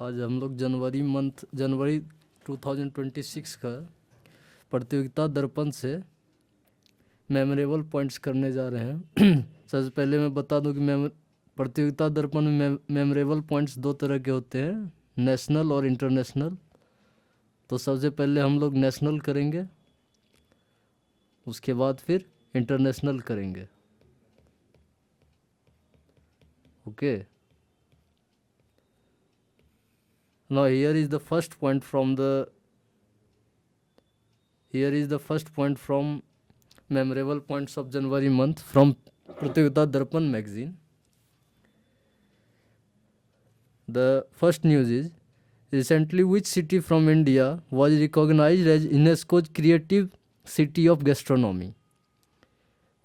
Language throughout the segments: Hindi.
आज हम लोग जनवरी 2026 का प्रतियोगिता दर्पण से मेमोरेबल पॉइंट्स करने जा रहे हैं। सबसे पहले मैं बता दूं कि प्रतियोगिता दर्पण में मेमोरेबल पॉइंट्स दो तरह के होते हैं, नेशनल और इंटरनेशनल। तो सबसे पहले हम लोग नेशनल करेंगे, उसके बाद फिर इंटरनेशनल करेंगे। Okay, now here is the first point from memorable points of January month from Pratyogita Darpan magazine. The first news is, recently which city from India was recognized as UNESCO's creative city of gastronomy?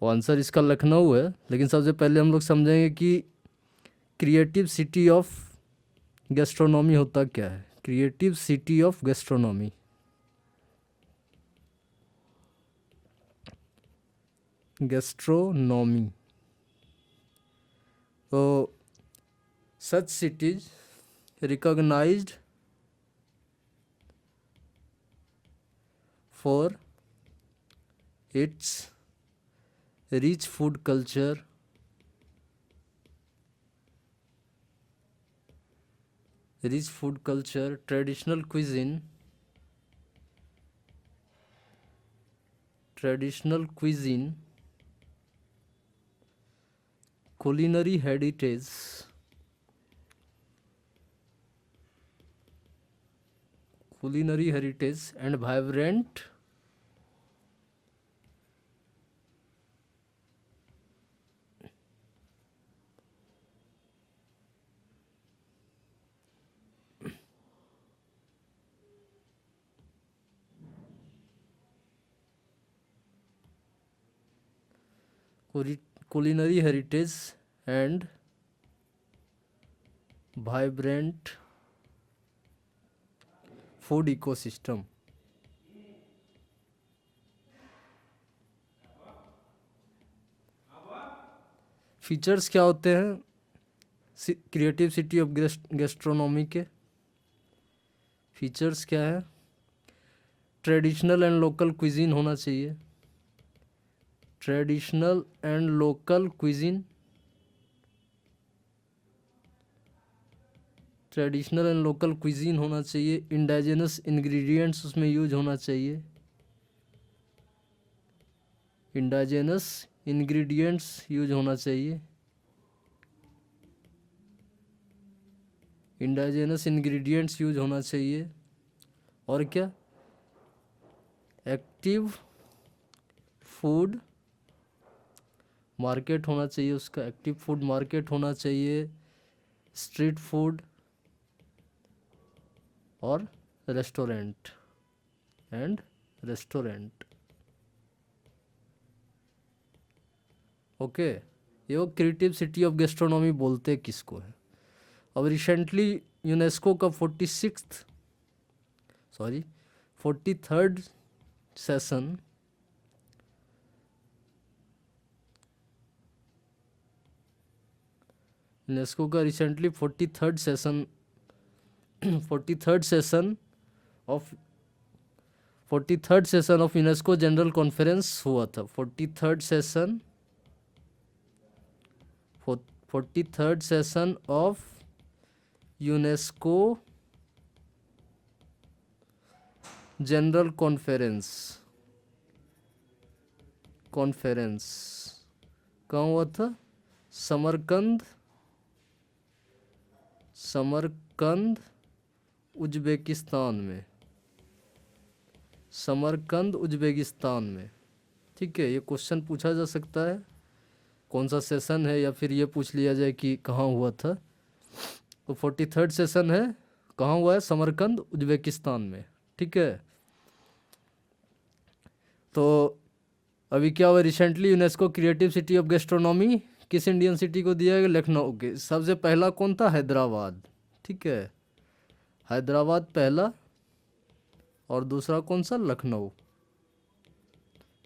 वो आंसर इसका लखनऊ है, लेकिन सबसे पहले हम लोग समझेंगे कि क्रिएटिव सिटी ऑफ गैस्ट्रोनॉमी होता क्या है। Creative city of gastronomy, gastronomy. तो such cities recognized for its rich food culture, traditional cuisine, culinary heritage, and vibrant culinary heritage and vibrant food ecosystem. Features क्या होते हैं क्रिएटिव सिटी ऑफ गैस्ट्रोनॉमी के? फीचर्स क्या है? ट्रेडिशनल एंड लोकल क्विजीन होना चाहिए, ट्रेडिशनल एंड लोकल क्विजीन, होना चाहिए। इंडाइजेनस इंग्रेडिएंट्स उसमें यूज होना चाहिए, और क्या? एक्टिव फूड मार्केट होना चाहिए, स्ट्रीट फूड और रेस्टोरेंट। ओके, ये वो क्रिएटिव सिटी ऑफ गैस्ट्रोनॉमी बोलते हैं किसको है। अब रिसेंटली यूनेस्को का 43rd सेशन यूनेस्को का recently 43rd session of UNESCO general conference हुआ था। 43rd session of UNESCO general conference कहाँ हुआ था? समरकंद उज्बेकिस्तान में। ठीक है, ये क्वेश्चन पूछा जा सकता है कौन सा सेशन है, या फिर ये पूछ लिया जाए कि कहाँ हुआ था। तो 43rd सेशन है, कहाँ हुआ है? समरकंद उज्बेकिस्तान में। ठीक है, तो अभी क्या हुआ? Recently UNESCO creative city of gastronomy किस इंडियन सिटी को दिया है? लखनऊ के। सबसे पहला कौन था? हैदराबाद। ठीक है, हैदराबाद पहला, और दूसरा कौन सा? लखनऊ।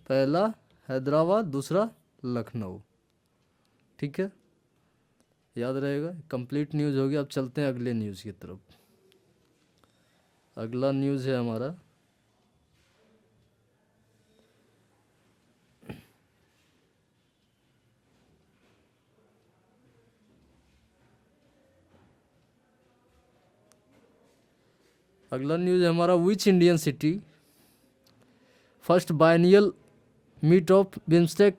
पहला हैदराबाद, दूसरा लखनऊ। ठीक है, याद रहेगा। कंप्लीट न्यूज़ हो गया। अब चलते हैं अगले न्यूज़ की तरफ। अगला न्यूज़ है हमारा which Indian city first biennial meet of BIMSTEC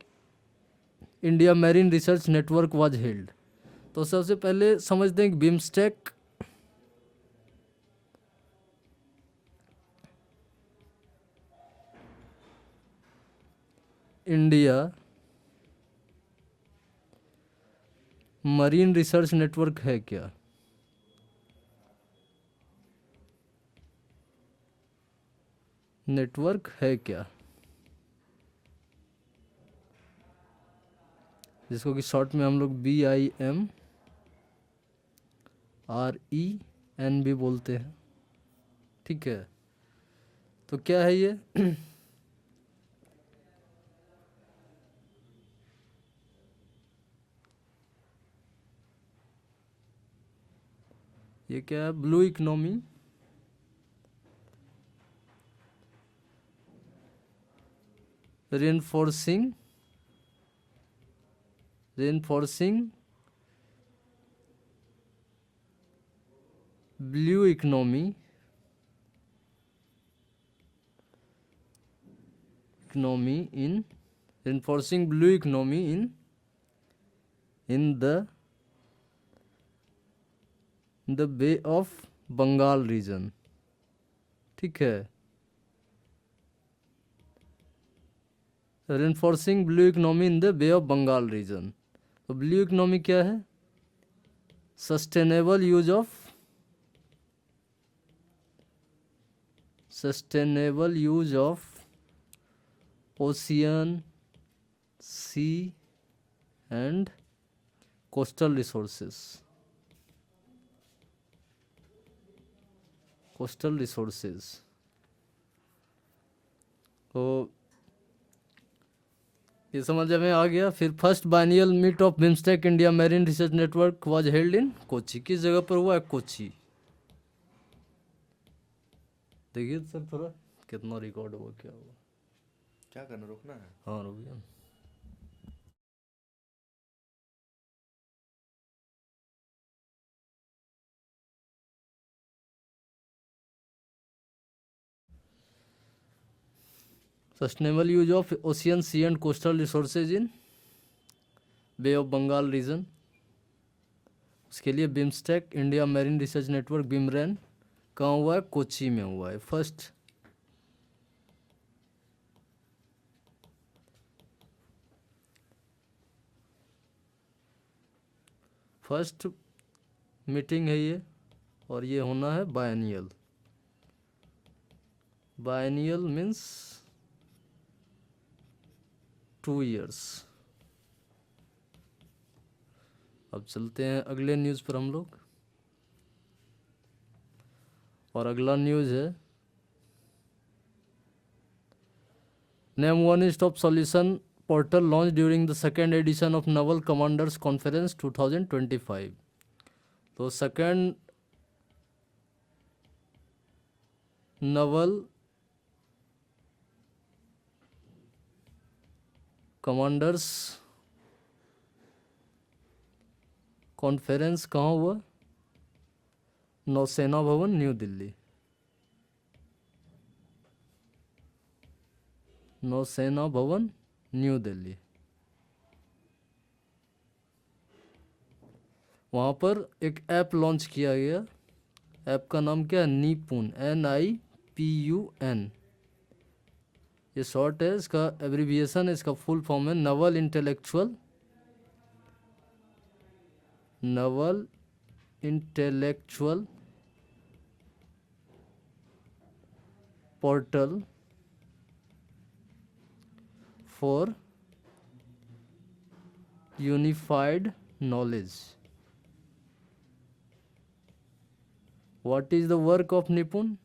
India marine research network was held. तो सबसे पहले समझते हैं कि BIMSTEC India marine research network है क्या? नेटवर्क है क्या, जिसको कि शॉर्ट में हम लोग BIMREN भी बोलते हैं। ठीक है, तो क्या है ये? ये क्या है? Blue economy, reinforcing blue economy in reinforcing blue economy in the Bay of Bengal region। ठीक है, reinforcing blue economy in the Bay of Bengal region। तो ब्लू इकोनॉमी क्या है? Sustainable use of ocean, sea and coastal resources. तो ये समझ में आ गया। फिर first biennial meet of BIMSTEC India marine research network was held in Kochi. किस जगह पर हुआ है? कोची। देखिए सर थोड़ा कितना रिकॉर्ड हुआ, क्या हुआ, क्या करना, रुकना है? हाँ रुकिए। Sustainable use of ocean, sea and coastal resources in bay of Bengal region. उसके लिए BIMSTEC India marine research network BIMRAN कहाँ हुआ है? कोची में हुआ है। फर्स्ट मीटिंग है ये, और ये होना है बायनियल। Biennial means 2 years। अब चलते हैं अगले न्यूज़ पर हम लोग, और अगला न्यूज़ है name one stop solution portal launch during the second edition of Naval commanders conference 2025। तो सेकेंड नवल कमांडर्स कॉन्फ्रेंस कहाँ हुआ? नौसेना भवन, न्यू दिल्ली। नौसेना भवन, न्यू दिल्ली। वहाँ पर एक ऐप लॉन्च किया गया। ऐप का नाम क्या है? निपुन, NIPUN। ये शॉर्ट है, इसका एब्रीविएशन है, इसका फुल फॉर्म है Naval intellectual portal for unified knowledge. What is the work of Nipun?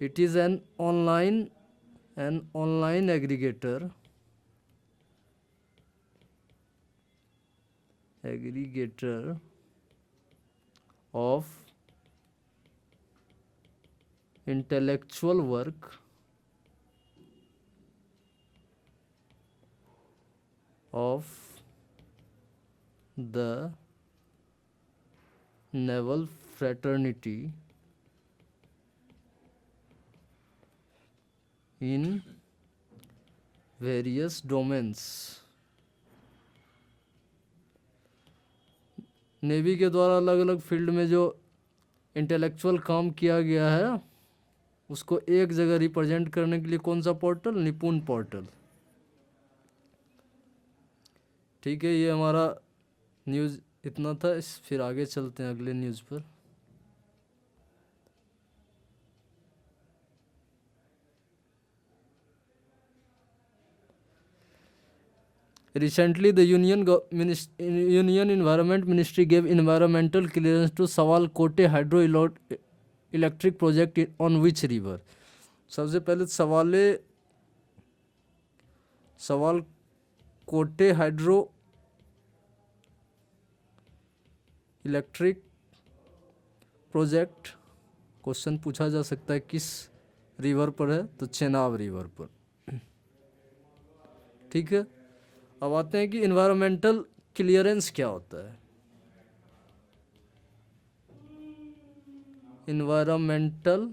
It is an online aggregator of intellectual work of the naval fraternity in various domains. Navy के द्वारा अलग अलग फील्ड में जो इंटेलेक्चुअल काम किया गया है उसको एक जगह रिप्रेजेंट करने के लिए कौन सा पोर्टल? निपुण पोर्टल। ठीक है, ये हमारा न्यूज़ इतना था। फिर आगे चलते हैं अगले न्यूज़ पर। Recently, the Union Environment Ministry gave environmental clearance to Sawal Kote hydroelectric project on which river? सबसे पहले सवाल कोटे हाइड्रो इलेक्ट्रिक प्रोजेक्ट क्वेश्चन पूछा जा सकता है किस रिवर पर है, तो चेनाब रिवर पर। ठीक है, अब आते हैं कि इन्वायरमेंटल क्लियरेंस क्या होता है। इन्वायरमेंटल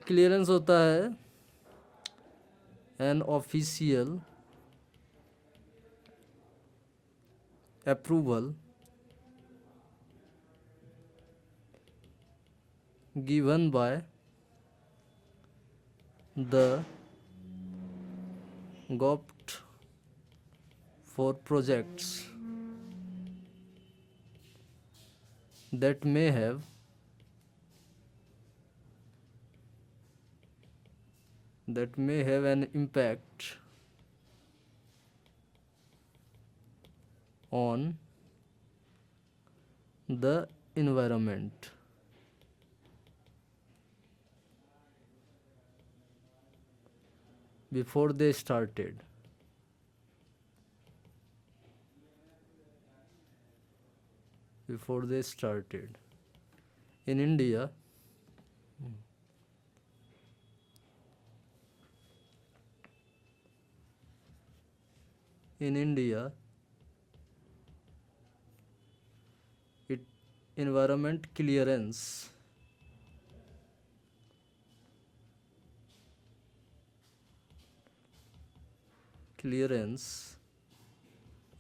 क्लियरेंस होता है an official approval given by the govt for projects that may have an impact on the environment. Before they started. In India, environment clearance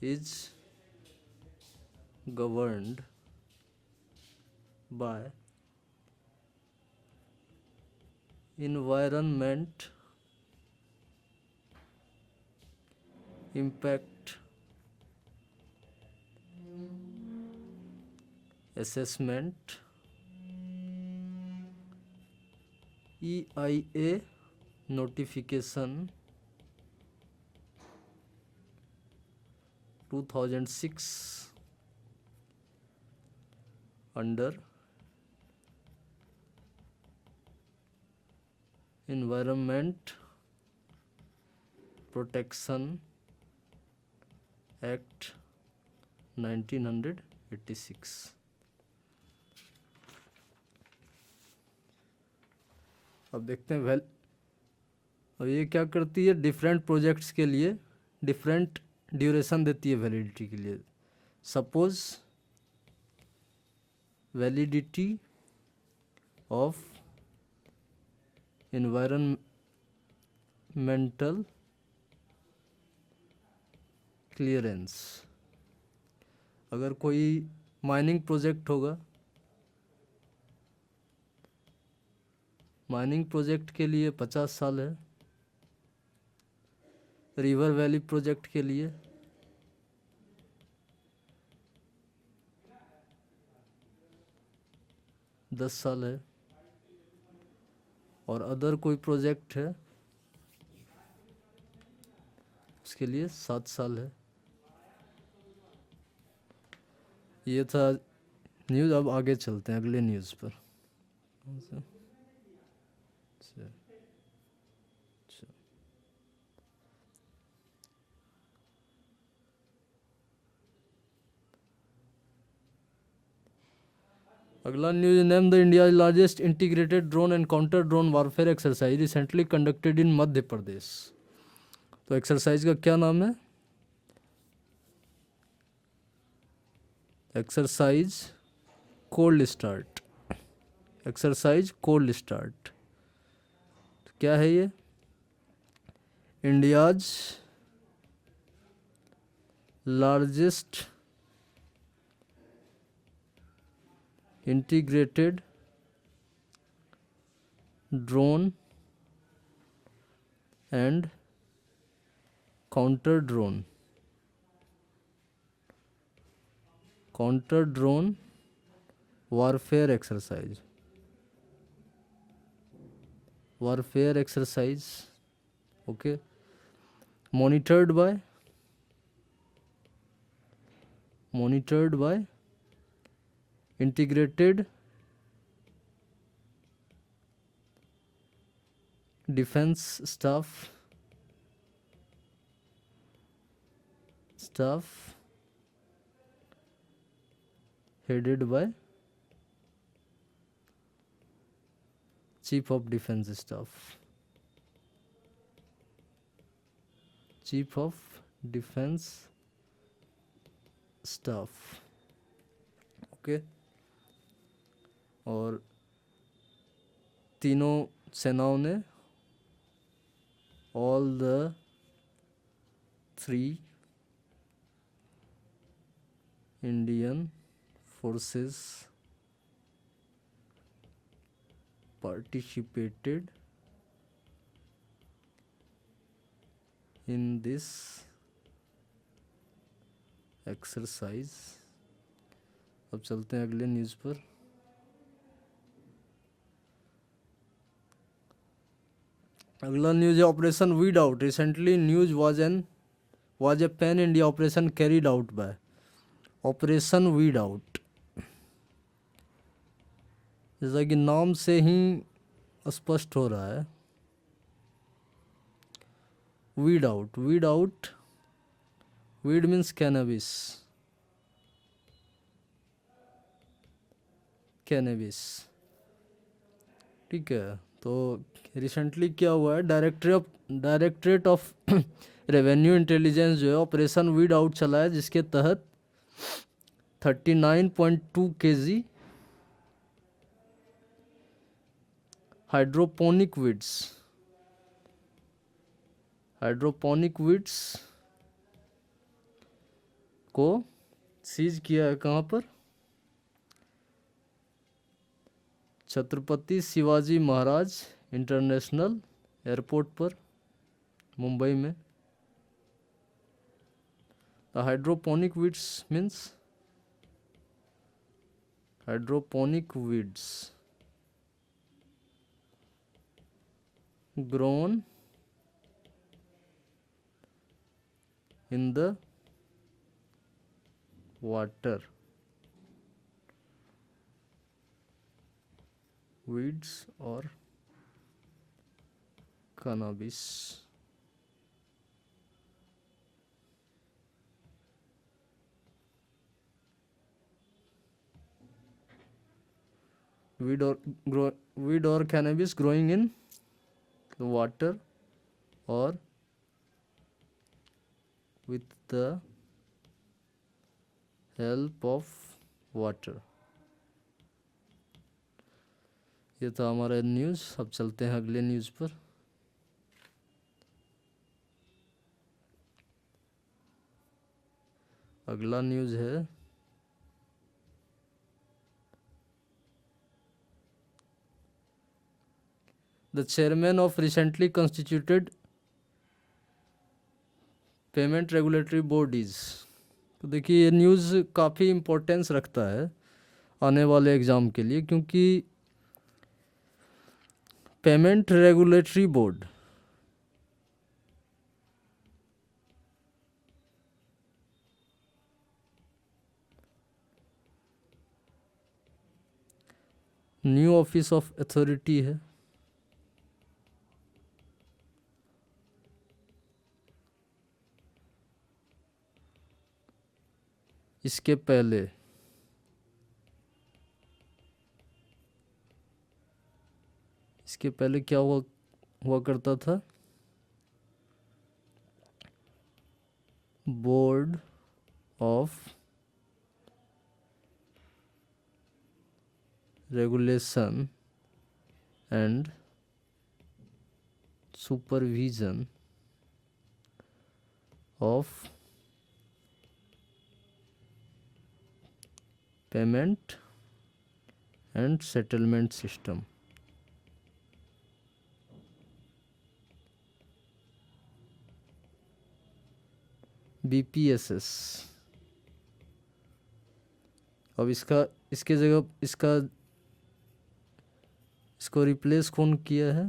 is governed by Environment Impact Assessment EIA notification 2006 under Environment Protection Act 1986। अब देखते हैं अब ये क्या करती है, डिफरेंट प्रोजेक्ट्स के लिए डिफरेंट ड्यूरेशन देती है वैलिडिटी के लिए। Suppose validity of environmental clearance, अगर कोई माइनिंग प्रोजेक्ट होगा, माइनिंग प्रोजेक्ट के लिए 50 साल है, रिवर वैली प्रोजेक्ट के लिए 10 साल है, और अदर कोई प्रोजेक्ट है उसके लिए 7 साल है। ये था न्यूज़। अब आगे चलते हैं अगले न्यूज़ पर। अगला news, name the India largest integrated drone and counter drone warfare exercise recently conducted in Madhya Pradesh. तो एक्सरसाइज का क्या नाम है? Exercise cold start. Exercise cold start. तो क्या है ये? India's largest integrated drone and counter drone warfare exercise. Okay. monitored by integrated defense staff headed by Chief of Defense Staff। Okay. और तीनों सेनाओं ने, all the three Indian forces participated in this exercise. अब चलते हैं अगले न्यूज़ पर। अगला न्यूज़ है operation weed out. Recently news was a pan India operation carried out by. Operation weed out, जैसा कि नाम से ही स्पष्ट हो रहा है, weed out weed means cannabis. ठीक है। तो रिसेंटली क्या हुआ है, डायरेक्टरेट ऑफ रेवेन्यू इंटेलिजेंस जो है ऑपरेशन वीड आउट चला है, जिसके तहत 39.2 kg हाइड्रोपोनिक वीड्स को सीज किया है। कहाँ पर? छत्रपति शिवाजी महाराज इंटरनेशनल एयरपोर्ट पर, मुंबई में। The hydroponic weeds means grown in the water, weeds or cannabis। weed or cannabis growing in the water or with the help of water। ये था हमारा न्यूज़। अब चलते हैं अगले न्यूज़ पर। अगला न्यूज़ है the chairman of recently constituted payment regulatory board is. तो देखिए, ये न्यूज़ काफ़ी इम्पोर्टेंस रखता है आने वाले एग्ज़ाम के लिए, क्योंकि payment regulatory board new office of authority है। इसके पहले इसके पहले क्या हुआ करता था? Board of regulation and supervision of payment and settlement system. BPSS। अब इसके जगह इसको रिप्लेस कौन किया है?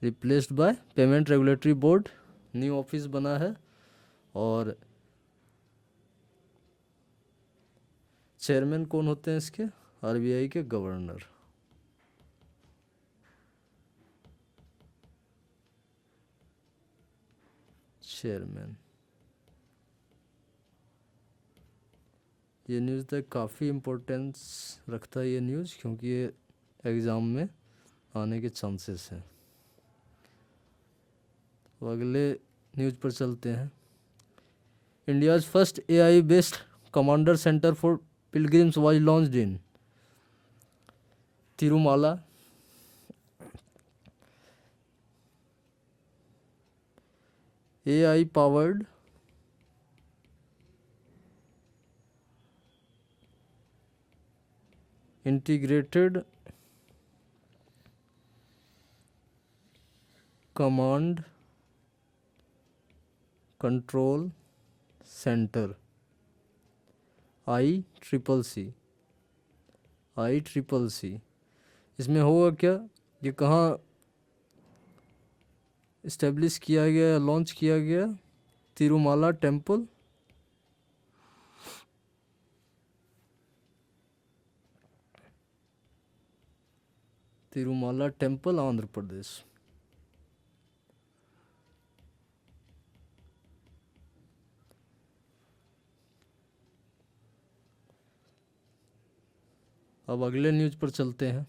Replaced by payment regulatory board. New office बना है और चेयरमैन कौन होते हैं इसके? RBI के गवर्नर। चेयरमैन। ये न्यूज़ तक काफ़ी इम्पोर्टेंस रखता है ये न्यूज़, क्योंकि ये एग्ज़ाम में आने के चांसेस हैं। तो अगले न्यूज़ पर चलते हैं। India's first AI based commander centre for pilgrims was launched in Tirumala. AI powered integrated command control center ICCC। इसमें होगा क्या? ये कहाँ इस्टेब्लिश किया गया, लॉन्च किया गया? तिरुमाला टेम्पल। तिरुमाला टेम्पल, आंध्र प्रदेश। अब अगले न्यूज़ पर चलते हैं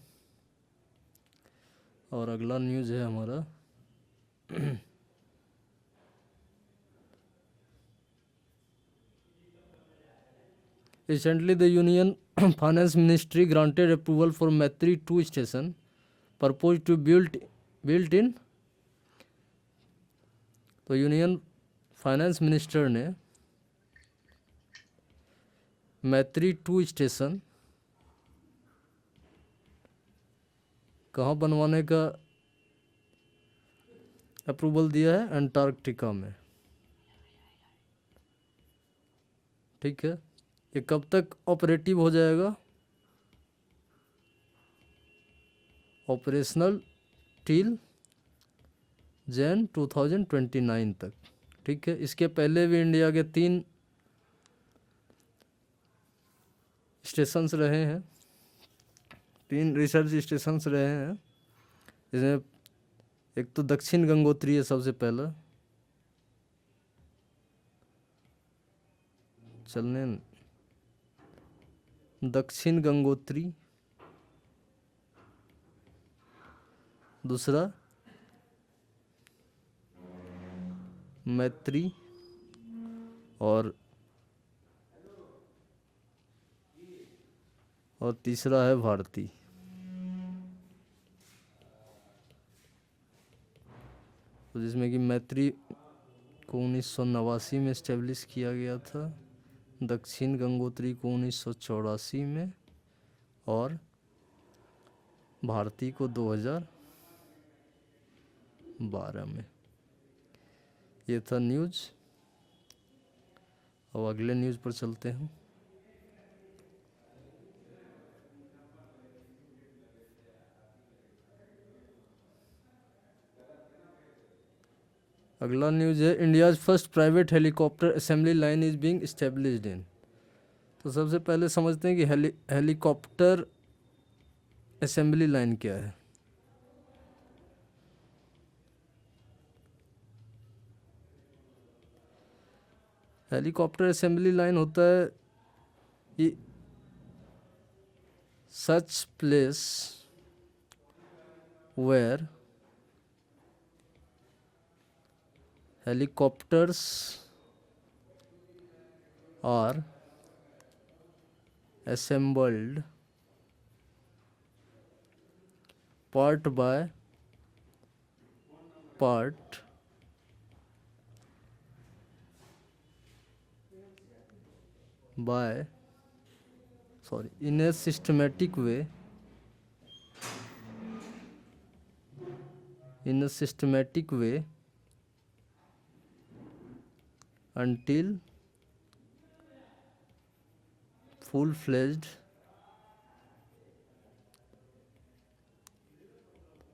और अगला न्यूज़ है हमारा Recently, the Union Finance Ministry granted approval for Maitri 2 station, proposed to built in। तो यूनियन फाइनेंस मिनिस्टर ने मैत्री 2 स्टेशन कहाँ बनवाने का अप्रूवल दिया है? अंटार्कटिका में। ठीक है, ये कब तक ऑपरेटिव हो जाएगा? ऑपरेशनल टिल Jan 2029 तक। ठीक है, इसके पहले भी इंडिया के 3 स्टेशंस रहे हैं, 3 रिसर्च स्टेशंस रहे हैं। इसमें एक तो दक्षिण गंगोत्री है सबसे पहला, चलने दक्षिण गंगोत्री। दूसरा मैत्री और तीसरा है भारती। तो जिसमें कि मैत्री को 1989 में इस्टेब्लिश किया गया था, दक्षिण गंगोत्री को 1984 में और भारती को 2012 में। ये था न्यूज़। अब अगले न्यूज़ पर चलते हैं। अगला न्यूज़ है India's first private helicopter assembly line is being established in. तो सबसे पहले समझते हैं कि हेलीकॉप्टर असेंबली लाइन क्या है। हेलीकॉप्टर असेंबली लाइन होता है ये such place where helicopters are assembled part by part in a systematic way until full-fledged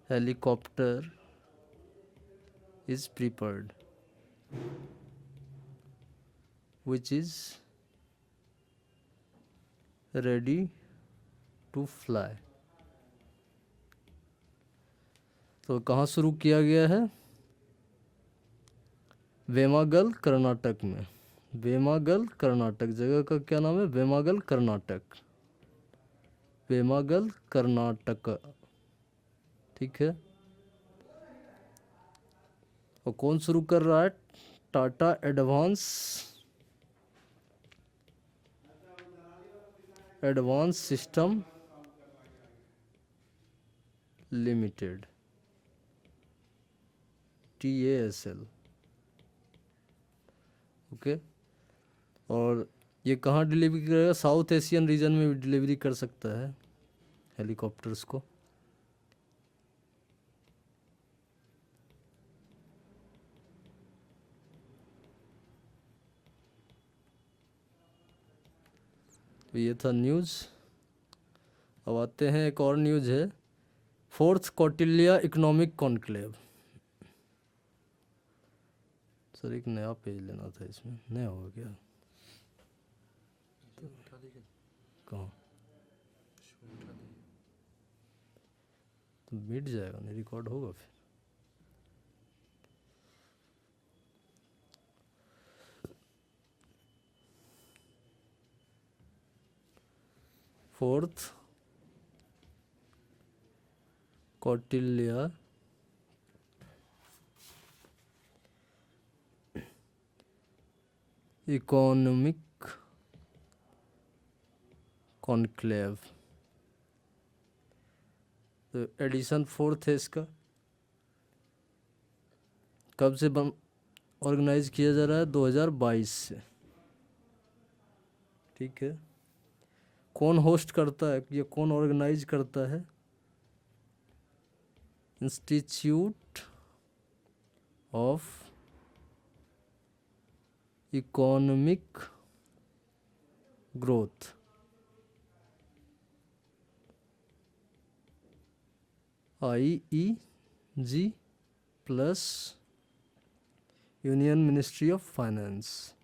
helicopter is prepared, which is ready to fly. तो कहाँ शुरू किया गया है? वेमागल, कर्नाटक में। वेमागल, कर्नाटक। जगह का क्या नाम है? वेमागल, कर्नाटक। वेमागल, कर्नाटक। ठीक है। और कौन शुरू कर रहा है? Tata advance system limited, TASL। Okay. और ये कहाँ डिलीवरी करेगा? साउथ एशियन रीजन में भी डिलीवरी कर सकता है हेलीकॉप्टर्स को। तो ये था न्यूज़। अब आते हैं, एक और न्यूज़ है, 4th Kautilya economic conclave. Sir एक नया पेज लेना था, इसमें नया हो गया। कहाँ? तो मिट जाएगा, नहीं रिकॉर्ड होगा फिर। फोर्थ कौटिल्य इकोनॉमिक कॉन्क्लेव, तो एडिशन 4th है इसका। कब से ऑर्गेनाइज किया जा रहा है? 2022 से। ठीक है। कौन होस्ट करता है, ये कौन ऑर्गेनाइज करता है? Institute of economic growth, IEG plus union ministry of finance.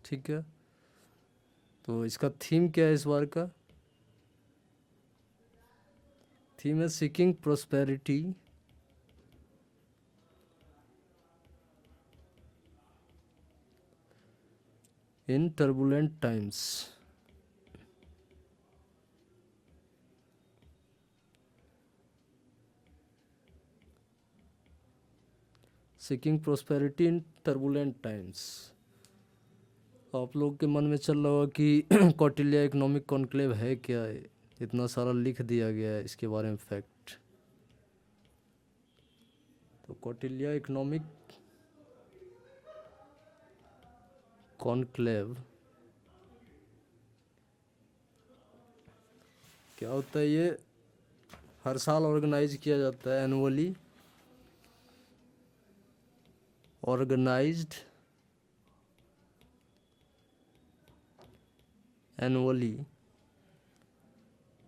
ठीक है। तो इसका थीम क्या है इस बार का? थीम है seeking prosperity in turbulent times. Seeking prosperity in turbulent times. आप लोग के मन में चल रहा होगा कि कौटिल्य इकोनॉमिक कॉन्क्लेव है क्या? इतना सारा लिख दिया गया है इसके बारे में फैक्ट। तो कौटिल्य इकोनॉमिक कॉन्क्लेव क्या होता है? ये हर साल ऑर्गेनाइज किया जाता है, annually organised annually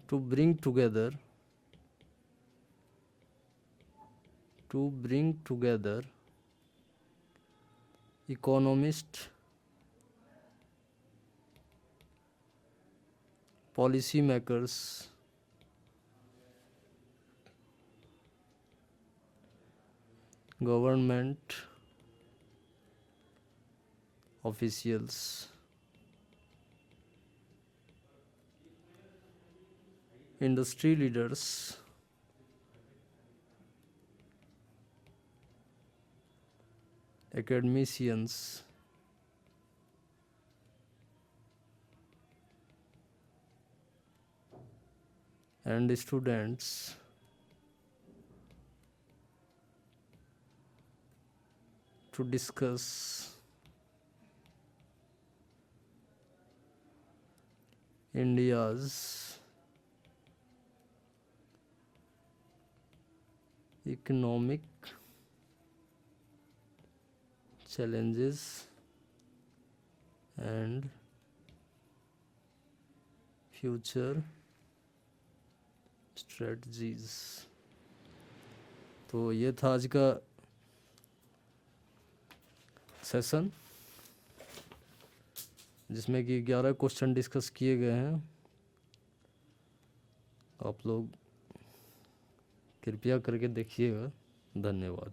to bring together economists, policy makers, government officials, industry leaders, academicians, and students to discuss India's economic challenges and future strategies। तो ये था आज का सेशन, जिसमें कि 11 क्वेश्चन डिस्कस किए गए हैं। आप लोग कृपया करके देखिएगा। धन्यवाद।